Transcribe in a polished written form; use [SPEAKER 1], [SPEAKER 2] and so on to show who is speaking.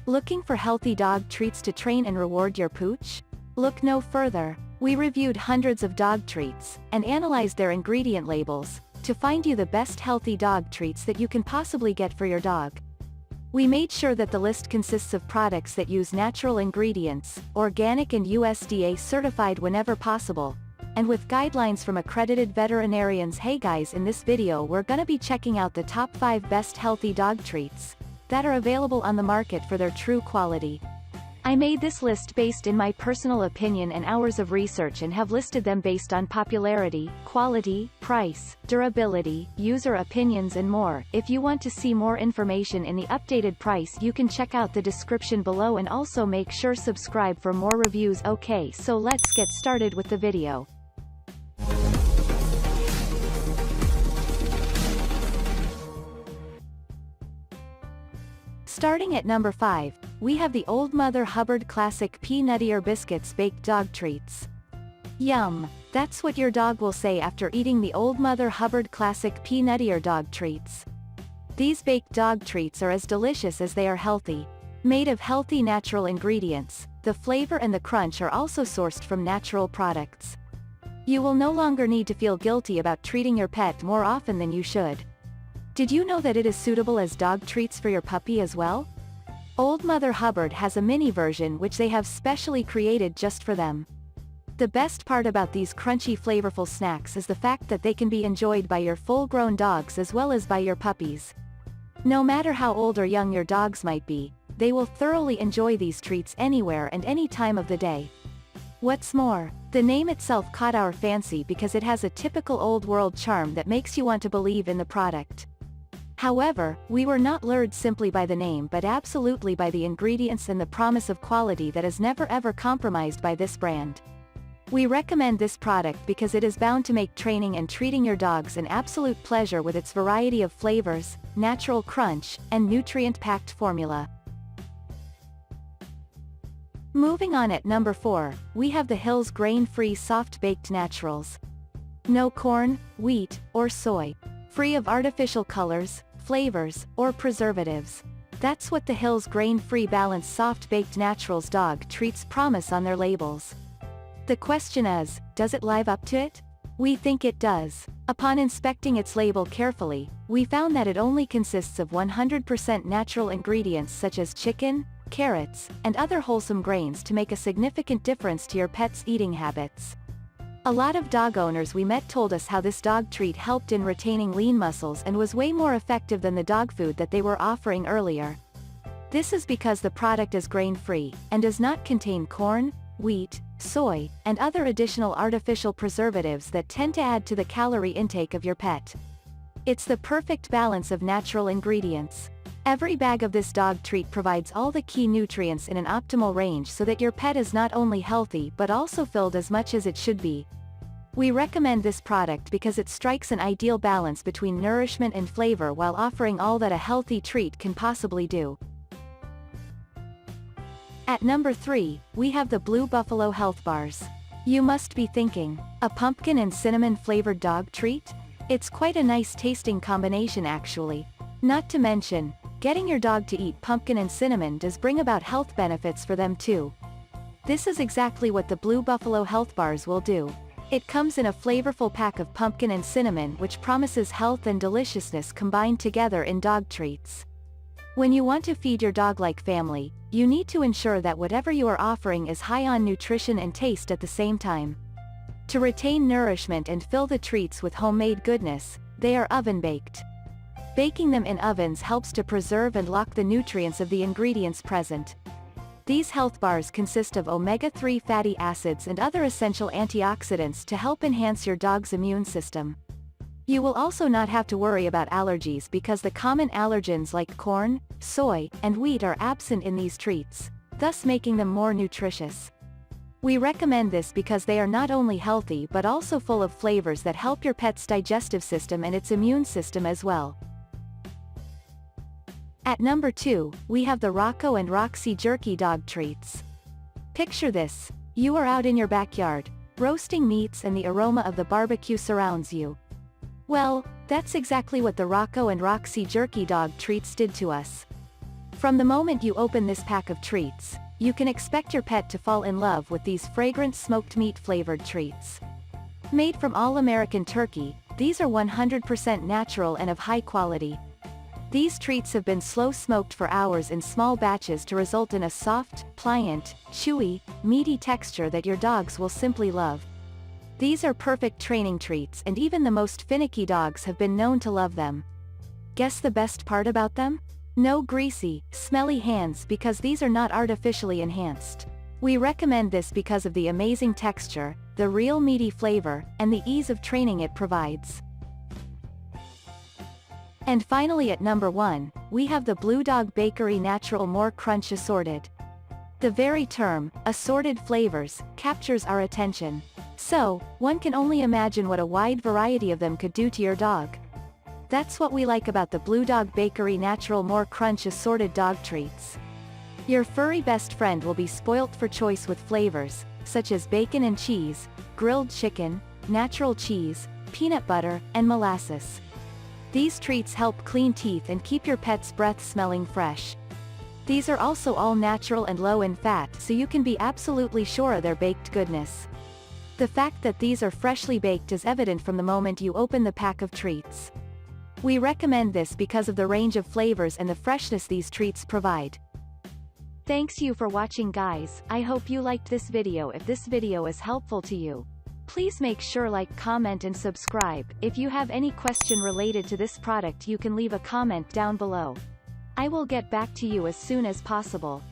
[SPEAKER 1] Looking for healthy dog treats to train and reward your pooch? Look no further. We reviewed hundreds of dog treats, and analyzed their ingredient labels, to find you the best healthy dog treats that you can possibly get for your dog. We made sure that the list consists of products that use natural ingredients, organic and USDA certified whenever possible, and with guidelines from accredited veterinarians. Hey guys, in this video we're gonna be checking out the top 5 best healthy dog treats that are available on the market for their true quality. I made this list based in my personal opinion and hours of research, and have listed them based on popularity, quality, price, durability, user opinions and more. If you want to see more information in the updated price, you can check out the description below, and also make sure subscribe for more reviews. Okay, so let's get started with the video. Starting at number 5, we have the old Mother Hubbard classic P-Nuttier Biscuits baked dog treats. Yum! That's what your dog will say after eating the old Mother Hubbard classic P-Nuttier dog treats. These baked dog treats are as delicious as they are healthy. Made of healthy natural ingredients, the flavor and the crunch are also sourced from natural products. You will no longer need to feel guilty about treating your pet more often than you should. Did you know that it is suitable as dog treats for your puppy as well? Old Mother Hubbard has a mini version which they have specially created just for them. The best part about these crunchy flavorful snacks is the fact that they can be enjoyed by your full-grown dogs as well as by your puppies. No matter how old or young your dogs might be, they will thoroughly enjoy these treats anywhere and any time of the day. What's more, the name itself caught our fancy because it has a typical old world charm that makes you want to believe in the product. However, we were not lured simply by the name but absolutely by the ingredients and the promise of quality that is never ever compromised by this brand. We recommend this product because it is bound to make training and treating your dogs an absolute pleasure with its variety of flavors, natural crunch, and nutrient-packed formula. Moving on at number 4, we have the Hills Grain-Free Soft Baked Naturals. No corn, wheat, or soy. Free of artificial colors, flavors, or preservatives. That's what the Hills Grain-Free Balanced Soft Baked Naturals dog treats promise on their labels. The question is, does it live up to it? We think it does. Upon inspecting its label carefully, we found that it only consists of 100% natural ingredients such as chicken, carrots, and other wholesome grains to make a significant difference to your pet's eating habits. A lot of dog owners we met told us how this dog treat helped in retaining lean muscles and was way more effective than the dog food that they were offering earlier. This is because the product is grain-free, and does not contain corn, wheat, soy, and other additional artificial preservatives that tend to add to the calorie intake of your pet. It's the perfect balance of natural ingredients. Every bag of this dog treat provides all the key nutrients in an optimal range so that your pet is not only healthy but also filled as much as it should be. We recommend this product because it strikes an ideal balance between nourishment and flavor while offering all that a healthy treat can possibly do. At number 3, we have the Blue Buffalo Health Bars. You must be thinking, a pumpkin and cinnamon flavored dog treat? It's quite a nice tasting combination actually. Not to mention, getting your dog to eat pumpkin and cinnamon does bring about health benefits for them too. This is exactly what the Blue Buffalo Health Bars will do. It comes in a flavorful pack of pumpkin and cinnamon which promises health and deliciousness combined together in dog treats. When you want to feed your dog like family, you need to ensure that whatever you are offering is high on nutrition and taste at the same time. To retain nourishment and fill the treats with homemade goodness, they are oven-baked. Baking them in ovens helps to preserve and lock the nutrients of the ingredients present. These health bars consist of omega-3 fatty acids and other essential antioxidants to help enhance your dog's immune system. You will also not have to worry about allergies because the common allergens like corn, soy, and wheat are absent in these treats, thus making them more nutritious. We recommend this because they are not only healthy but also full of flavors that help your pet's digestive system and its immune system as well. At number 2, we have the Rocco and Roxy Jerky Dog Treats. Picture this, you are out in your backyard, roasting meats and the aroma of the barbecue surrounds you. Well, that's exactly what the Rocco and Roxy Jerky Dog Treats did to us. From the moment you open this pack of treats, you can expect your pet to fall in love with these fragrant smoked meat flavored treats. Made from all-American turkey, these are 100% natural and of high quality. These treats have been slow smoked for hours in small batches to result in a soft, pliant, chewy, meaty texture that your dogs will simply love. These are perfect training treats, and even the most finicky dogs have been known to love them. Guess the best part about them? No greasy, smelly hands, because these are not artificially enhanced. We recommend this because of the amazing texture, the real meaty flavor, and the ease of training it provides. And finally at number 1, we have the Blue Dog Bakery Natural More Crunch Assorted. The very term, assorted flavors, captures our attention. So, one can only imagine what a wide variety of them could do to your dog. That's what we like about the Blue Dog Bakery Natural More Crunch Assorted Dog Treats. Your furry best friend will be spoilt for choice with flavors, such as bacon and cheese, grilled chicken, natural cheese, peanut butter, and molasses. These treats help clean teeth and keep your pet's breath smelling fresh. These are also all natural and low in fat, so you can be absolutely sure of their baked goodness. The fact that these are freshly baked is evident from the moment you open the pack of treats. We recommend this because of the range of flavors and the freshness these treats provide. Thanks you for watching, guys. I hope you liked this video. If this video is helpful to you, please make sure like, comment and subscribe. If you have any question related to this product, you can leave a comment down below. I will get back to you as soon as possible.